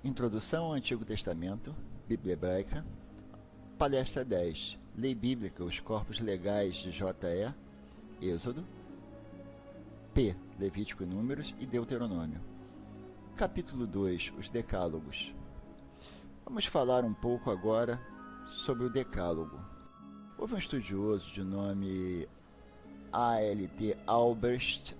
Introdução ao Antigo Testamento, Bíblia Hebraica. Palestra 10. Lei Bíblica, os corpos legais de J.E., Êxodo. P. Levítico e Números e Deuteronômio. Capítulo 2. Os Decálogos. Vamos falar um pouco agora sobre o Decálogo. Houve um estudioso de nome A.L.T. Albrecht,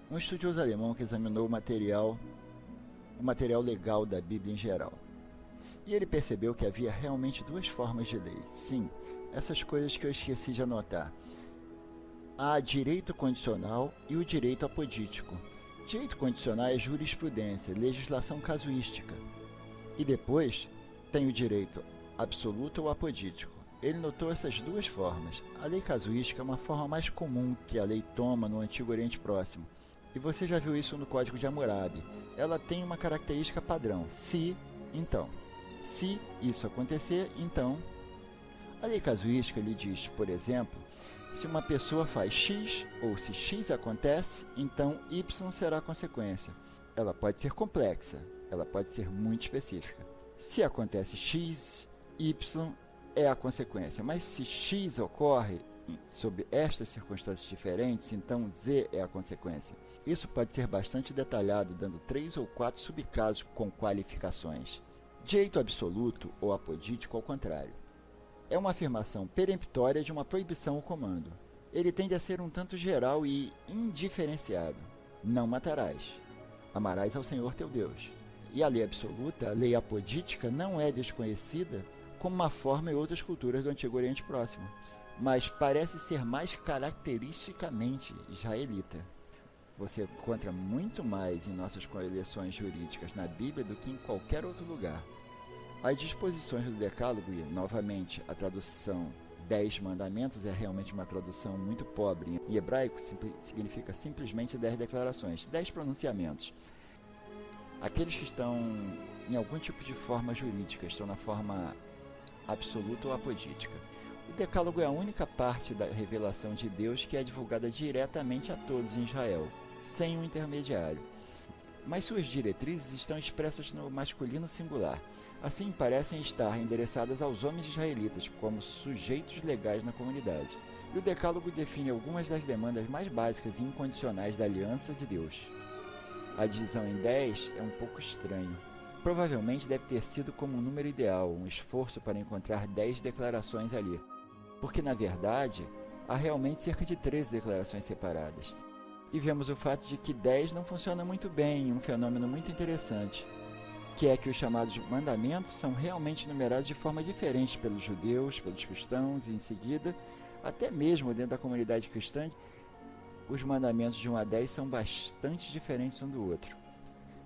um estudioso alemão que examinou o material legal da Bíblia em geral. E ele percebeu que havia realmente duas formas de lei. Sim, essas coisas que eu esqueci de anotar. Há direito condicional e o direito apodítico. Direito condicional é jurisprudência, legislação casuística. E depois tem o direito absoluto ou apodítico. Ele notou essas duas formas. A lei casuística é uma forma mais comum que a lei toma no Antigo Oriente Próximo. E você já viu isso no Código de Hammurabi. Ela tem uma característica padrão. Se, então. Se isso acontecer, então. A lei casuística lhe diz, por exemplo, se uma pessoa faz X, ou se X acontece, então Y será a consequência. Ela pode ser complexa, ela pode ser muito específica. Se acontece X, Y é a consequência. Mas se X ocorre sob estas circunstâncias diferentes, então Z é a consequência. Isso pode ser bastante detalhado, dando 3 ou 4 subcasos com qualificações. Direito absoluto ou apodítico, ao contrário. É uma afirmação peremptória de uma proibição ou comando. Ele tende a ser um tanto geral e indiferenciado. Não matarás. Amarás ao Senhor teu Deus. E a lei absoluta, a lei apodítica, não é desconhecida como uma forma em outras culturas do Antigo Oriente Próximo, mas parece ser mais caracteristicamente israelita. Você encontra muito mais em nossas coleções jurídicas na Bíblia do que em qualquer outro lugar. As disposições do Decálogo, e, novamente, a tradução 10 mandamentos é realmente uma tradução muito pobre. Em hebraico significa simplesmente 10 declarações, 10 pronunciamentos. Aqueles que estão em algum tipo de forma jurídica, estão na forma absoluta ou apodítica. O Decálogo é a única parte da revelação de Deus que é divulgada diretamente a todos em Israel, sem um intermediário. Mas suas diretrizes estão expressas no masculino singular. Assim, parecem estar endereçadas aos homens israelitas, como sujeitos legais na comunidade. E o Decálogo define algumas das demandas mais básicas e incondicionais da aliança de Deus. A divisão em 10 é um pouco estranho. Provavelmente deve ter sido como um número ideal, um esforço para encontrar 10 declarações ali. Porque, na verdade, há realmente cerca de 13 declarações separadas. E vemos o fato de que 10 não funciona muito bem, um fenômeno muito interessante, que é que os chamados mandamentos são realmente numerados de forma diferente pelos judeus, pelos cristãos, e em seguida, até mesmo dentro da comunidade cristã, os mandamentos de 1 a 10 são bastante diferentes um do outro.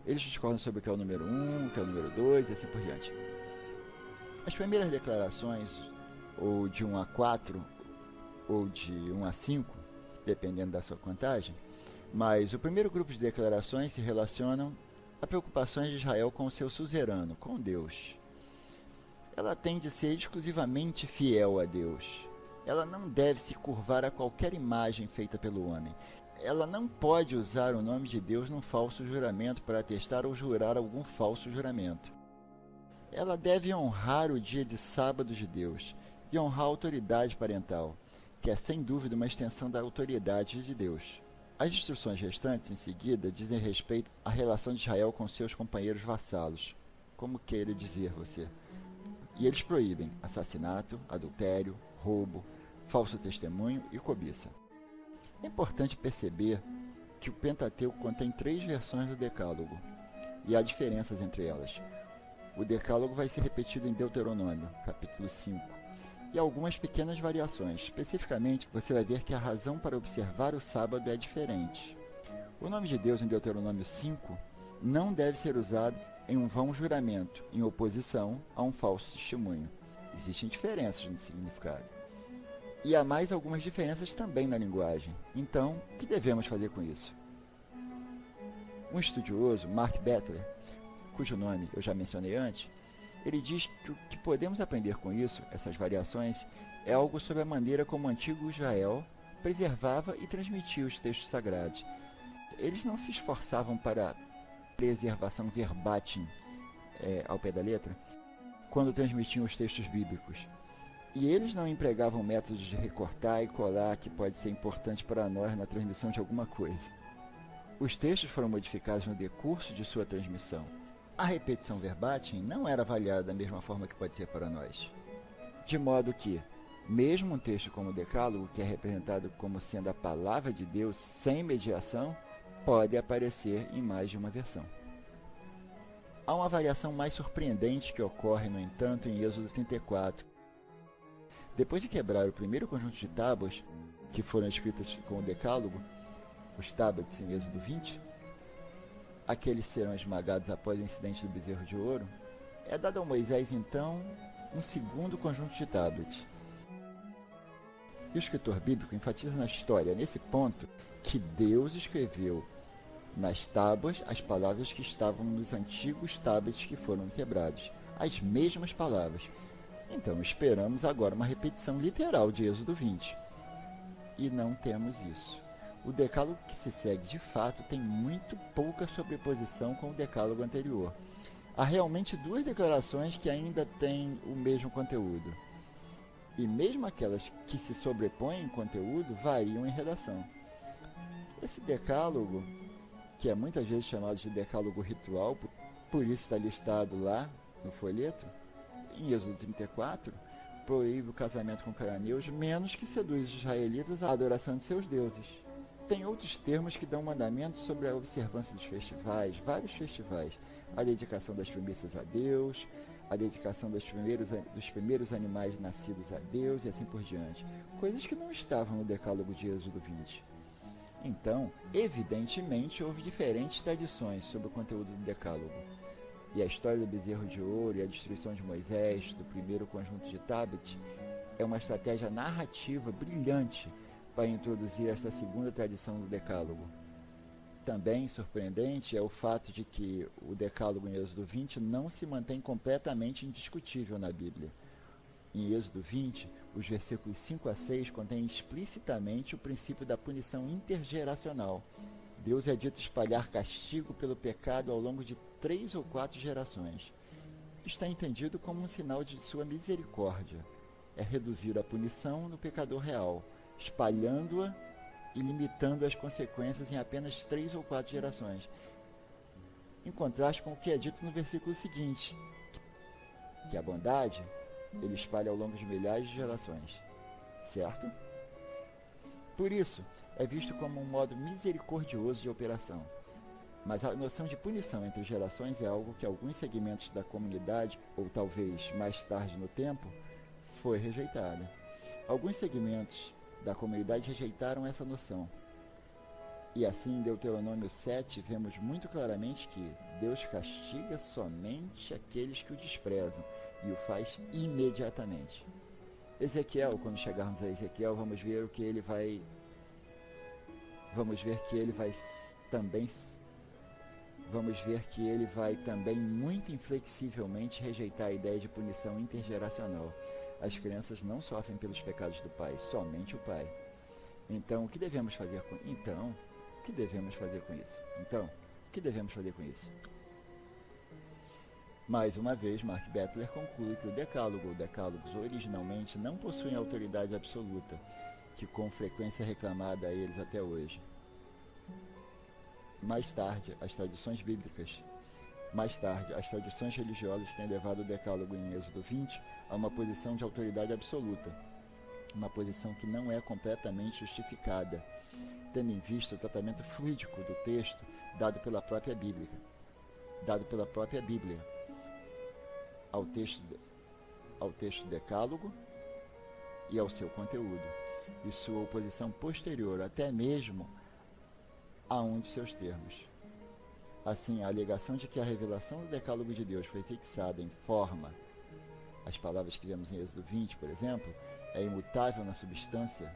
Eles discordam sobre o que é o número 1, o que é o número 2 e assim por diante. As primeiras declarações, ou de 1 a 4, ou de 1 a 5, dependendo da sua contagem, mas o primeiro grupo de declarações se relacionam a preocupações de Israel com o seu suzerano, com Deus. Ela tem de ser exclusivamente fiel a Deus. Ela não deve se curvar a qualquer imagem feita pelo homem. Ela não pode usar o nome de Deus num falso juramento para atestar ou jurar algum falso juramento. Ela deve honrar o dia de sábado de Deus e honrar a autoridade parental, que é sem dúvida uma extensão da autoridade de Deus. As instruções restantes, em seguida, dizem respeito à relação de Israel com seus companheiros vassalos, como queira dizer você. E eles proíbem assassinato, adultério, roubo, falso testemunho e cobiça. É importante perceber que o Pentateuco contém 3 versões do Decálogo, e há diferenças entre elas. O Decálogo vai ser repetido em Deuteronômio, capítulo 5, e algumas pequenas variações. Especificamente, você vai ver que a razão para observar o sábado é diferente. O nome de Deus em Deuteronômio 5 não deve ser usado em um vão juramento, em oposição a um falso testemunho. Existem diferenças no significado. E há mais algumas diferenças também na linguagem. Então, o que devemos fazer com isso? Um estudioso, Mark Bettler, cujo nome eu já mencionei antes, ele diz que o que podemos aprender com isso, essas variações, é algo sobre a maneira como o antigo Israel preservava e transmitia os textos sagrados. Eles não se esforçavam para preservação verbatim ao pé da letra, quando transmitiam os textos bíblicos. E eles não empregavam métodos de recortar e colar que pode ser importante para nós na transmissão de alguma coisa. Os textos foram modificados no decurso de sua transmissão. A repetição verbatim não era avaliada da mesma forma que pode ser para nós. De modo que, mesmo um texto como o Decálogo, que é representado como sendo a palavra de Deus sem mediação, pode aparecer em mais de uma versão. Há uma variação mais surpreendente que ocorre, no entanto, em Êxodo 34. Depois de quebrar o primeiro conjunto de tábuas, que foram escritas com o Decálogo, os tablets em Êxodo 20, aqueles serão esmagados após o incidente do bezerro de ouro, é dado a Moisés, então, um segundo conjunto de tablets. E o escritor bíblico enfatiza na história, nesse ponto, que Deus escreveu nas tábuas as palavras que estavam nos antigos tablets que foram quebrados, as mesmas palavras. Então esperamos agora uma repetição literal de Êxodo 20. E não temos isso. O decálogo que se segue de fato tem muito pouca sobreposição com o decálogo anterior. Há realmente duas declarações que ainda têm o mesmo conteúdo. E mesmo aquelas que se sobrepõem em conteúdo variam em redação. Esse decálogo, que é muitas vezes chamado de decálogo ritual, por isso está listado lá no folheto, em Êxodo 34, proíbe o casamento com cananeus, menos que seduz os israelitas à adoração de seus deuses. Tem outros termos que dão mandamentos sobre a observância dos festivais, vários festivais, a dedicação das primícias a Deus, a dedicação dos primeiros animais nascidos a Deus e assim por diante, coisas que não estavam no decálogo de Êxodo 20. Então, evidentemente, houve diferentes tradições sobre o conteúdo do decálogo. E a história do bezerro de ouro e a destruição de Moisés, do primeiro conjunto de tablets, é uma estratégia narrativa brilhante para introduzir esta segunda tradição do decálogo. Também surpreendente é o fato de que o decálogo em Êxodo 20 não se mantém completamente indiscutível na Bíblia. Em Êxodo 20, os versículos 5 a 6 contêm explicitamente o princípio da punição intergeracional. Deus é dito espalhar castigo pelo pecado ao longo de 3 ou 4 gerações. Está entendido como um sinal de sua misericórdia. É reduzir a punição no pecador real, espalhando-a e limitando as consequências em apenas 3 ou 4 gerações. Em contraste com o que é dito no versículo seguinte, que a bondade ele espalha ao longo de milhares de gerações. Certo? Por isso, é visto como um modo misericordioso de operação. Mas a noção de punição entre gerações é algo que alguns segmentos da comunidade, ou talvez mais tarde no tempo, foi rejeitada. Alguns segmentos da comunidade rejeitaram essa noção. E assim, em Deuteronômio 7, vemos muito claramente que Deus castiga somente aqueles que o desprezam e o faz imediatamente. Ezequiel, quando chegarmos a Ezequiel, vamos ver que ele vai também muito inflexivelmente rejeitar a ideia de punição intergeracional. As crianças não sofrem pelos pecados do pai, somente o pai. Então, o que devemos fazer com isso? Mais uma vez, Mark Bettler conclui que o decálogo ou decálogos originalmente não possuem autoridade absoluta, que com frequência é reclamada a eles até hoje. Mais tarde, as tradições religiosas têm levado o decálogo em Êxodo 20 a uma posição de autoridade absoluta, uma posição que não é completamente justificada, tendo em vista o tratamento fluídico do texto dado pela própria Bíblia, ao texto decálogo e ao seu conteúdo, e sua oposição posterior até mesmo a um de seus termos. Assim, a alegação de que a revelação do decálogo de Deus foi fixada em forma, as palavras que vemos em Êxodo 20, por exemplo, é imutável na substância,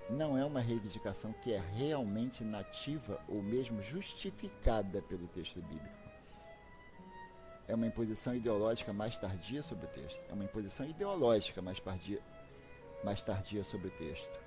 não é uma reivindicação que é realmente nativa ou mesmo justificada pelo texto bíblico. É uma imposição ideológica mais tardia sobre o texto.